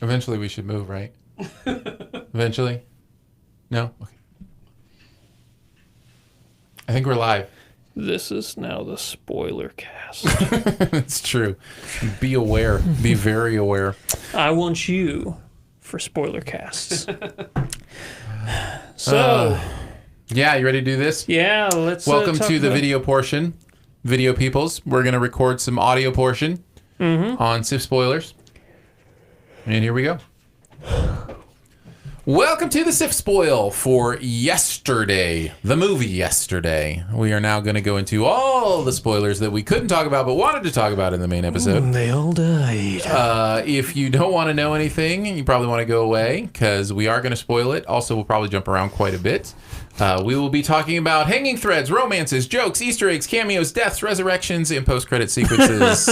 Eventually we should move, right? Eventually? No? Okay. I think we're live. This is now the spoiler cast. It's true. Be aware. Be very aware. I want you for spoiler casts. So, yeah, you ready to do this? yeah, let's Welcome talk to the about- video portion. Video peoples. We're going to record some audio portion on SiftSpoilers. And here we go. Welcome to the SiftSpoil for yesterday, the movie Yesterday. We are now going to go into all the spoilers that we couldn't talk about but wanted to talk about in the main episode. They all died. If you don't want to know anything, you probably want to go away because we are going to spoil it. Also, we'll probably jump around quite a bit. We will be talking about hanging threads, romances, jokes, Easter eggs, cameos, deaths, resurrections, and post-credit sequences.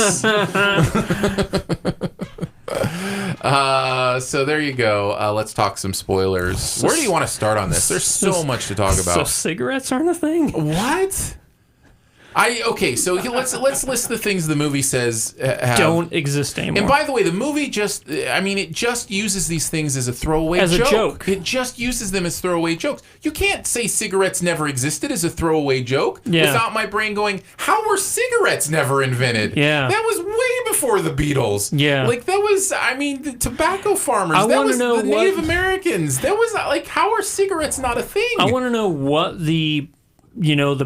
So there you go. Let's talk some spoilers. Where do you want to start on this? There's so much to talk about. So cigarettes aren't a thing? What? Okay, so let's list the things the movie says Don't exist anymore. And by the way, the movie it just uses these things as a throwaway As joke. a joke. It just uses them as throwaway jokes. You can't say cigarettes never existed as a throwaway joke without my brain going, how were cigarettes never invented? Yeah. That was way before the Beatles. Yeah. Like, that was, the tobacco farmers. I that wanna was know the Native Americans. That was, how are cigarettes not a thing? I want to know what the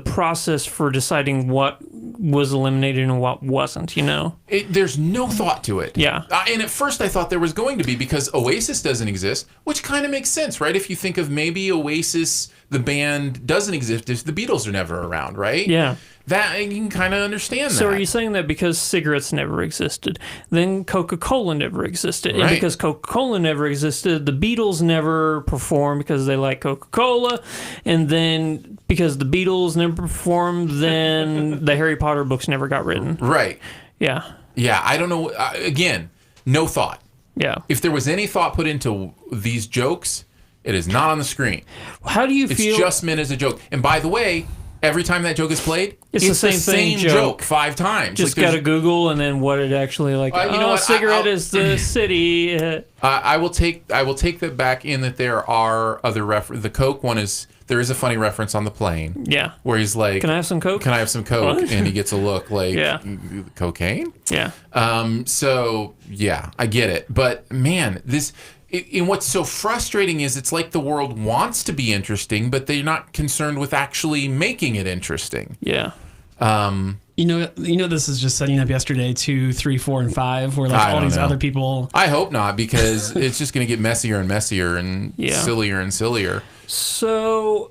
process for deciding what was eliminated and what wasn't, There's no thought to it. Yeah. And at first I thought there was going to be because Oasis doesn't exist, which kind of makes sense, right? If you think of maybe Oasis, the band, doesn't exist if the Beatles are never around, right? Yeah. That, you can kind of understand that. So are you saying that because cigarettes never existed, then Coca-Cola never existed? Right. And because Coca-Cola never existed, the Beatles never performed because they like Coca-Cola. And then because the Beatles never performed, then the Harry Potter books never got written. Right. Yeah. Yeah, I don't know. Again, no thought. Yeah. If there was any thought put into these jokes, it is not on the screen. How do you It's feel? just meant as a joke. And by the way, every time that joke is played, It's the same joke 5 times. Just Like, got to Google and then what it actually you know what? cigarette is the city. I will take that back in that there are other the Coke one is there is a funny reference on the plane. Yeah. Where he's like, Can I have some Coke? Can I have some Coke? What? And he gets a look like, Yeah. Cocaine? Yeah. So yeah, I get it. But man, and what's so frustrating is it's like the world wants to be interesting, but they're not concerned with actually making it interesting. Yeah. This is just setting up Yesterday 2, 3, 4, and 5, where I all don't these know. other people. I hope not, because it's just going to get messier and messier and sillier and sillier. So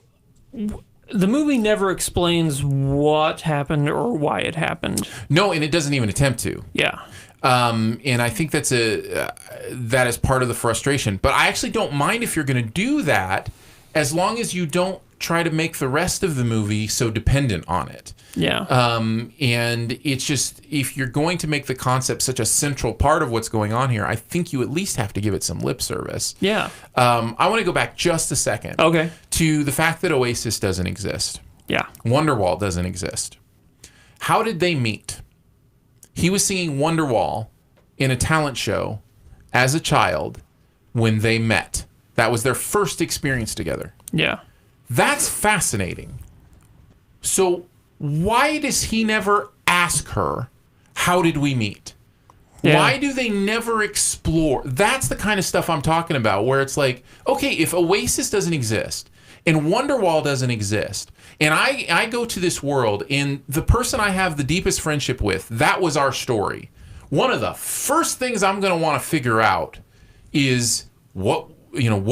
the movie never explains what happened or why it happened. No, and it doesn't even attempt to. Yeah. And I think that is part of the frustration. But I actually don't mind if you're going to do that, as long as you don't try to make the rest of the movie so dependent on it. Yeah. And it's just, if you're going to make the concept such a central part of what's going on here, I think you at least have to give it some lip service. Yeah. I want to go back just a second Okay. to the fact that Oasis doesn't exist. Yeah. Wonderwall doesn't exist. How did they meet? He was singing Wonderwall in a talent show as a child when they met. That was their first experience together. Yeah. That's fascinating. So why does he never ask her, how did we meet? Yeah. Why do they never explore? That's the kind of stuff I'm talking about, where it's like, okay, if Oasis doesn't exist and Wonderwall doesn't exist, and I go to this world, and the person I have the deepest friendship with, that was our story. One of the first things I'm going to want to figure out is what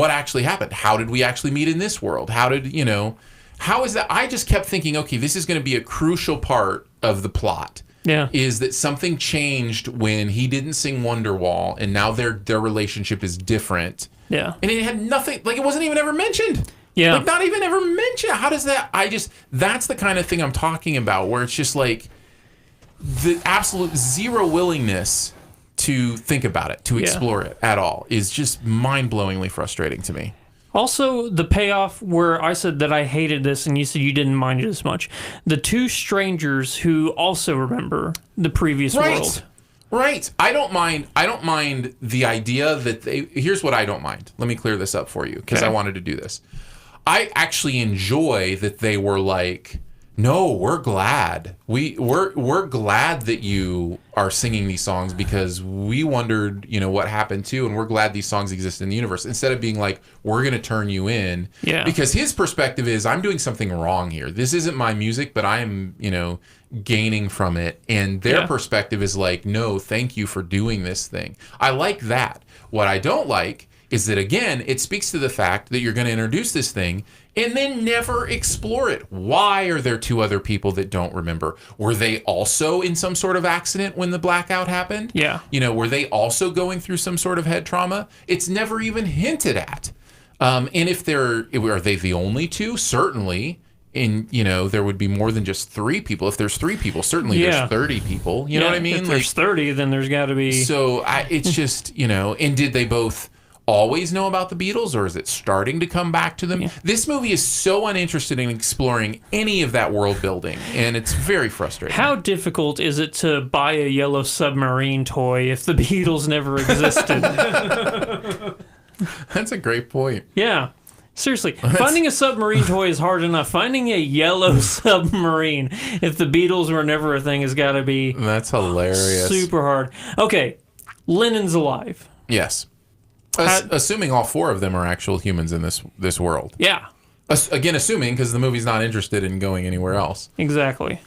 actually happened. How did we actually meet in this world? How is that? I just kept thinking, okay, this is going to be a crucial part of the plot. Yeah. Is that something changed when he didn't sing Wonderwall, and now their relationship is different. Yeah. And it had nothing, it wasn't even ever mentioned. Yeah. Not even ever mentioned. How does that, that's the kind of thing I'm talking about, where it's just like the absolute zero willingness to think about it, to explore it at all, is just mind-blowingly frustrating to me. Also, the payoff where I said that I hated this and you said you didn't mind it as much. The two strangers who also remember the previous world. Right. I don't mind the idea that here's what I don't mind. Let me clear this up for you because Okay. I wanted to do this. I actually enjoy that they were like, no, we're glad. We're glad that you are singing these songs because we wondered, what happened too, and we're glad these songs exist in the universe. Instead of being like, we're going to turn you in. Yeah. Because his perspective is, I'm doing something wrong here. This isn't my music, but I am, gaining from it. And their perspective is like, no, thank you for doing this thing. I like that. What I don't like is that, again, it speaks to the fact that you're going to introduce this thing and then never explore it. Why are there two other people that don't remember? Were they also in some sort of accident when the blackout happened? Yeah. Were they also going through some sort of head trauma? It's never even hinted at. And are they the only two? Certainly. There would be more than just 3 people. If there's 3 people, certainly there's 30 people. You know what I mean? If there's 30, then there's got to be... So it's just, and did they both always know about the Beatles, or is it starting to come back to them? Yeah. This movie is so uninterested in exploring any of that world building, and it's very frustrating. How difficult is it to buy a yellow submarine toy if the Beatles never existed? That's a great point. Yeah. Seriously, finding a submarine toy is hard enough. Finding a yellow submarine, if the Beatles were never a thing, has got to be... That's hilarious. Super hard. Okay, Lennon's alive. Yes. Assuming all 4 of them are actual humans in this world. Yeah. Again, assuming, because the movie's not interested in going anywhere else. Exactly.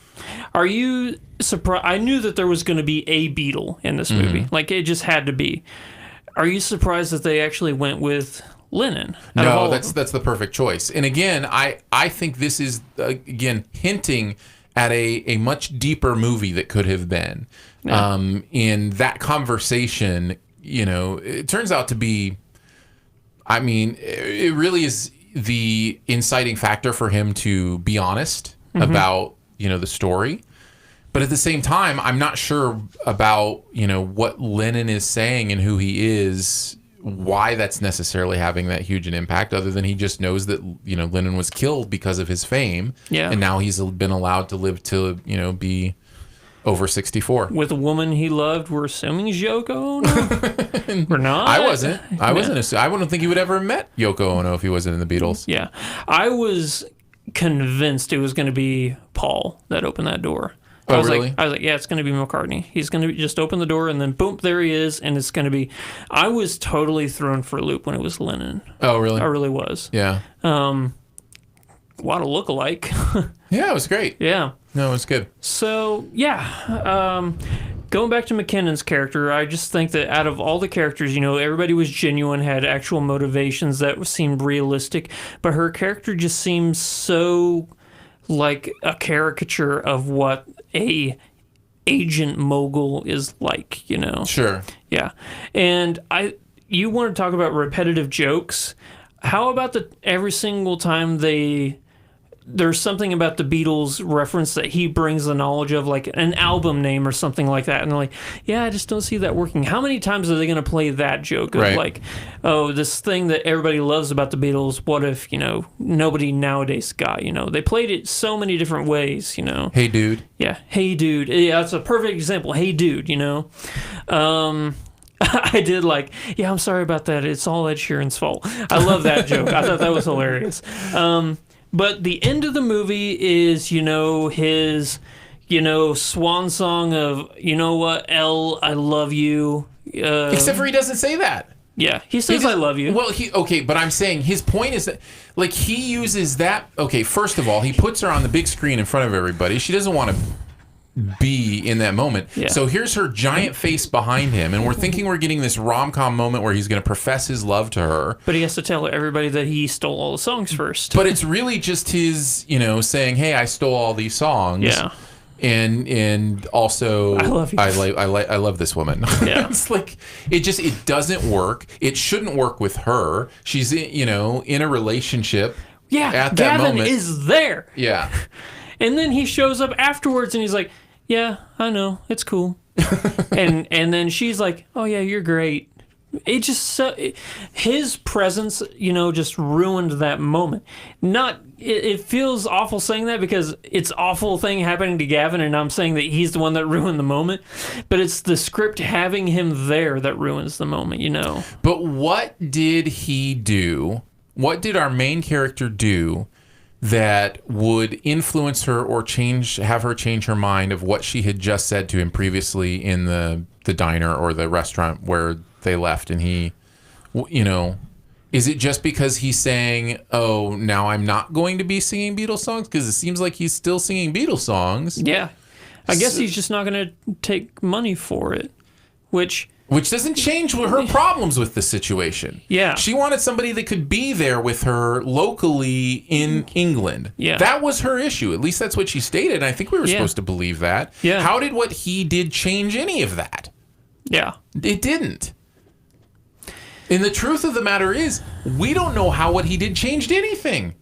Are you surprised? I knew that there was going to be a Beatle in this movie. Like, it just had to be. Are you surprised that they actually went with Lennon? No, that's the perfect choice. And again, I think this is, again, hinting at a much deeper movie that could have been. Yeah. In that conversation... it turns out to be, it really is the inciting factor for him to be honest about, the story. But at the same time, I'm not sure about, what Lennon is saying and who he is, why that's necessarily having that huge an impact, other than he just knows that, Lennon was killed because of his fame. Yeah. And now he's been allowed to live to, be... over 64. With a woman he loved, we're assuming Yoko Ono? We're not? I wasn't. I wouldn't think he would ever have met Yoko Ono if he wasn't in the Beatles. Yeah. I was convinced it was going to be Paul that opened that door. Oh, really? I was like, yeah, it's going to be McCartney. He's going to just open the door, and then boom, there he is, and it's going to be... I was totally thrown for a loop when it was Lennon. Oh, really? I really was. Yeah. What a look-alike. Yeah, it was great. Yeah. No, it was good. So, yeah. Going back to McKinnon's character, I just think that out of all the characters, everybody was genuine, had actual motivations that seemed realistic, but her character just seems so like a caricature of what a agent mogul is like, Sure. Yeah. And you want to talk about repetitive jokes. How about every single time there's something about the Beatles reference that he brings the knowledge of, like an album name or something like that, and they're like, yeah, I just don't see that working. How many times are they going to play that joke of like, oh, this thing that everybody loves about the Beatles, what if, nobody nowadays got, they played it so many different ways, Hey, dude. Yeah, hey, dude. Yeah, that's a perfect example. Hey, dude, I did yeah, I'm sorry about that. It's all Ed Sheeran's fault. I love that joke. I thought that was hilarious. But the end of the movie is, his, swan song of, what, Elle, I love you. Except for he doesn't say that. Yeah, he says I love you. Well, but I'm saying his point is that, he uses that. Okay, first of all, he puts her on the big screen in front of everybody. She doesn't want to be in that moment. Yeah. So here's her giant face behind him, and we're thinking we're getting this rom-com moment where he's going to profess his love to her. But he has to tell everybody that he stole all the songs first. But it's really just his, saying, "Hey, I stole all these songs." Yeah. And also, I love you. I love this woman. Yeah. It's it doesn't work. It shouldn't work with her. She's in a relationship. Yeah. At that Gavin moment is there. Yeah. And then he shows up afterwards, and he's like, yeah, I know, it's cool. and then she's like, oh yeah, you're great. It just his presence, just ruined that moment. It feels awful saying that because it's awful thing happening to Gavin, and I'm saying that he's the one that ruined the moment. But it's the script having him there that ruins the moment, But what did he do? What did our main character do that would influence her or have her change her mind of what she had just said to him previously in the diner or the restaurant where they left? And he, is it just because he's saying, oh, now I'm not going to be singing Beatles songs? Because it seems like he's still singing Beatles songs. Yeah. I guess he's just not going to take money for it, which doesn't change her problems with the situation. Yeah. She wanted somebody that could be there with her locally in England. Yeah. That was her issue. At least that's what she stated. And I think we were supposed to believe that. Yeah. How did what he did change any of that? Yeah. It didn't. And the truth of the matter is, we don't know how what he did changed anything.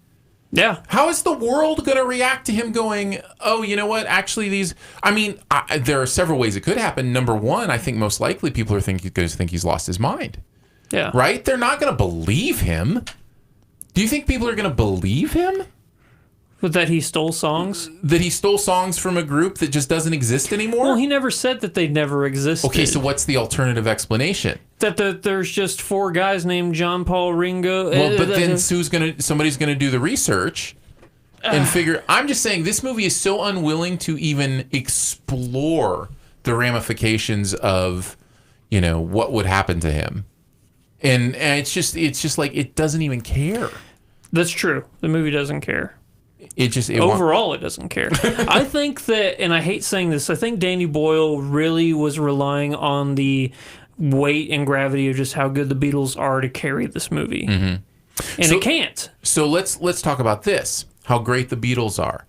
Yeah. How is the world going to react to him going, oh, you know what? Actually, there are several ways it could happen. Number one, I think most likely people are going to think he's lost his mind. Yeah. Right? They're not going to believe him. Do you think people are going to believe him? But that he stole songs? That he stole songs from a group that just doesn't exist anymore? Well, he never said that they never existed. Okay, so what's the alternative explanation? That there's just 4 guys named John, Paul, Ringo. Well, but then somebody's gonna do the research and figure. I'm just saying this movie is so unwilling to even explore the ramifications of, what would happen to him, and it's just like it doesn't even care. That's true. The movie doesn't care. Overall, it doesn't care. I think that, and I hate saying this, I think Danny Boyle really was relying on the weight and gravity of just how good the Beatles are to carry this movie. Mm-hmm. And it can't. So let's talk about this, how great the Beatles are.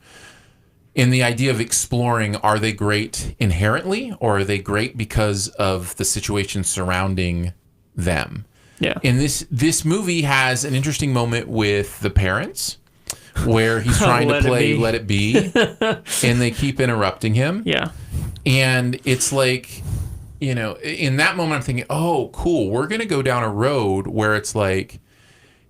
In the idea of exploring, are they great inherently, or are they great because of the situation surrounding them? Yeah. And this movie has an interesting moment with the parents, where he's trying to play Let It Be, and they keep interrupting him. Yeah. And it's like, in that moment I'm thinking, oh, cool, we're going to go down a road where it's like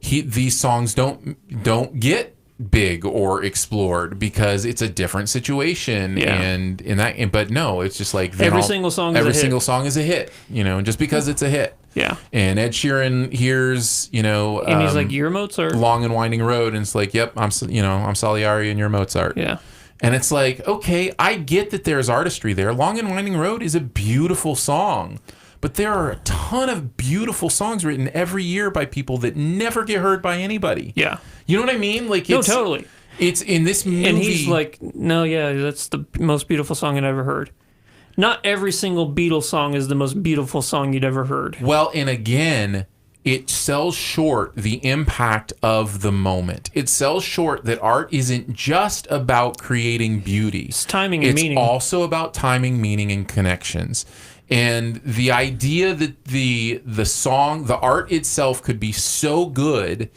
these songs don't get big or explored because it's a different situation. Yeah. But no, it's just like every single song is a hit, just because it's a hit. Yeah. And Ed Sheeran hears, and he's like, "You're Mozart." Long and Winding Road, and it's like, "Yep, I'm Salieri and you're Mozart." Yeah. And it's like, okay, I get that there's artistry there. Long and Winding Road is a beautiful song, but there are a ton of beautiful songs written every year by people that never get heard by anybody. Yeah. You know what I mean? Like, totally. It's in this movie, and he's like, "No, yeah, that's the most beautiful song I'd ever heard." Not every single Beatles song is the most beautiful song you'd ever heard. Well, and again, it sells short the impact of the moment. It sells short that art isn't just about creating beauty. It's timing and meaning. It's also about timing, meaning, and connections. And the idea that the art itself could be so good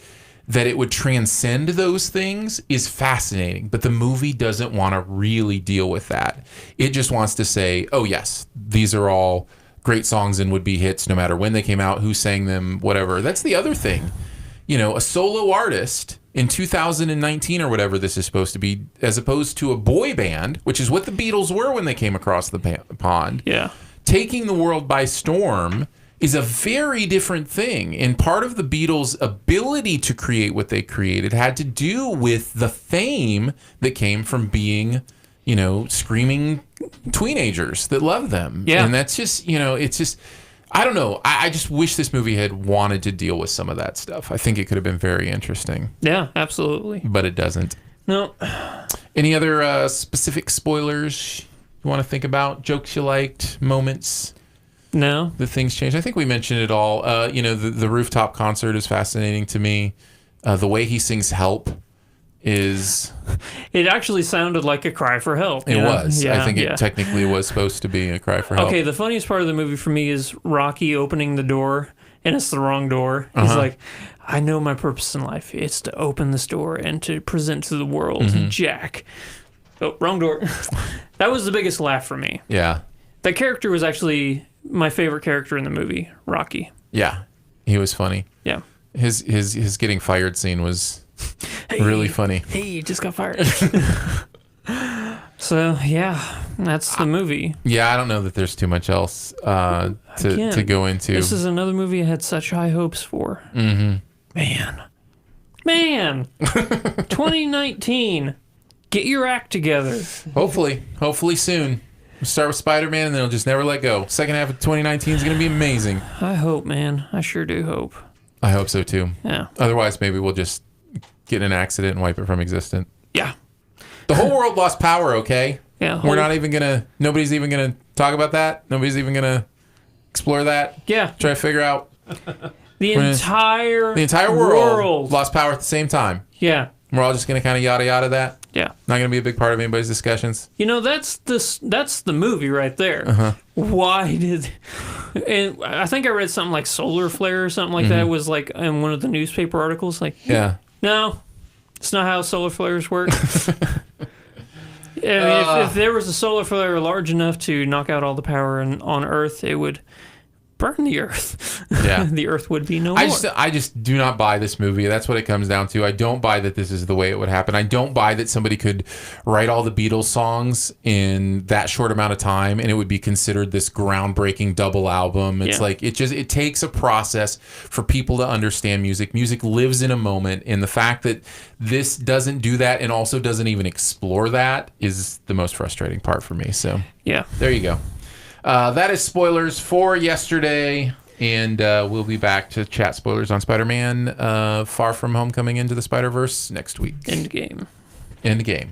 that it would transcend those things is fascinating. But the movie doesn't want to really deal with that. It just wants to say, oh, yes, these are all great songs and would be hits no matter when they came out, who sang them, whatever. That's the other thing. A solo artist in 2019 or whatever this is supposed to be, as opposed to a boy band, which is what the Beatles were when they came across the pond. Yeah. Taking the world by storm is a very different thing. And part of the Beatles' ability to create what they created had to do with the fame that came from being, screaming teenagers that love them. Yeah. And that's just, it's just, I don't know. I just wish this movie had wanted to deal with some of that stuff. I think it could have been very interesting. Yeah, absolutely. But it doesn't. No. Any other specific spoilers you want to think about? Jokes you liked? Moments? No. The things change. I think we mentioned it all. The rooftop concert is fascinating to me. The way he sings "Help" is... It actually sounded like a cry for help. It was. Yeah, I think it technically was supposed to be a cry for help. Okay, the funniest part of the movie for me is Rocky opening the door, and it's the wrong door. He's like, I know my purpose in life. It's to open this door and to present to the world, Jack. Oh, wrong door. That was the biggest laugh for me. Yeah. That character was actually my favorite character in the movie, Rocky. Yeah, he was funny. Yeah. His getting fired scene was really funny. Hey, you just got fired. So, yeah, that's the movie. Yeah, I don't know that there's too much else to go into. This is another movie I had such high hopes for. Mm-hmm. Man. 2019. Get your act together. Hopefully soon. We'll start with Spider-Man, and then it'll just never let go. Second half of 2019 is going to be amazing. I hope, man. I sure do hope. I hope so, too. Yeah. Otherwise, maybe we'll just get in an accident and wipe it from existence. Yeah. The whole world lost power, okay? Yeah. We're not even going to... Nobody's even going to talk about that? Nobody's even going to explore that? Yeah. Try to figure out... The entire world lost power at the same time. Yeah. We're all just going to kind of yada yada that? Yeah. Not going to be a big part of anybody's discussions? You know, that's the movie right there. Uh-huh. Why did... And I think I read something like solar flare or something like that was like in one of the newspaper articles. Like, yeah. No, it's not how solar flares work. If there was a solar flare large enough to knock out all the power on Earth, it would burn the Earth. Yeah. The Earth would be no more. I just do not buy this movie. That's what it comes down to. I don't buy that this is the way it would happen. I don't buy that somebody could write all the Beatles songs in that short amount of time and it would be considered this groundbreaking double album. It's like it takes a process for people to understand music. Music lives in a moment, and the fact that this doesn't do that and also doesn't even explore that is the most frustrating part for me. So yeah, there you go. That is spoilers for yesterday, and we'll be back to chat spoilers on Spider-Man Far From Homecoming Into the Spider-Verse next week. Endgame. Endgame.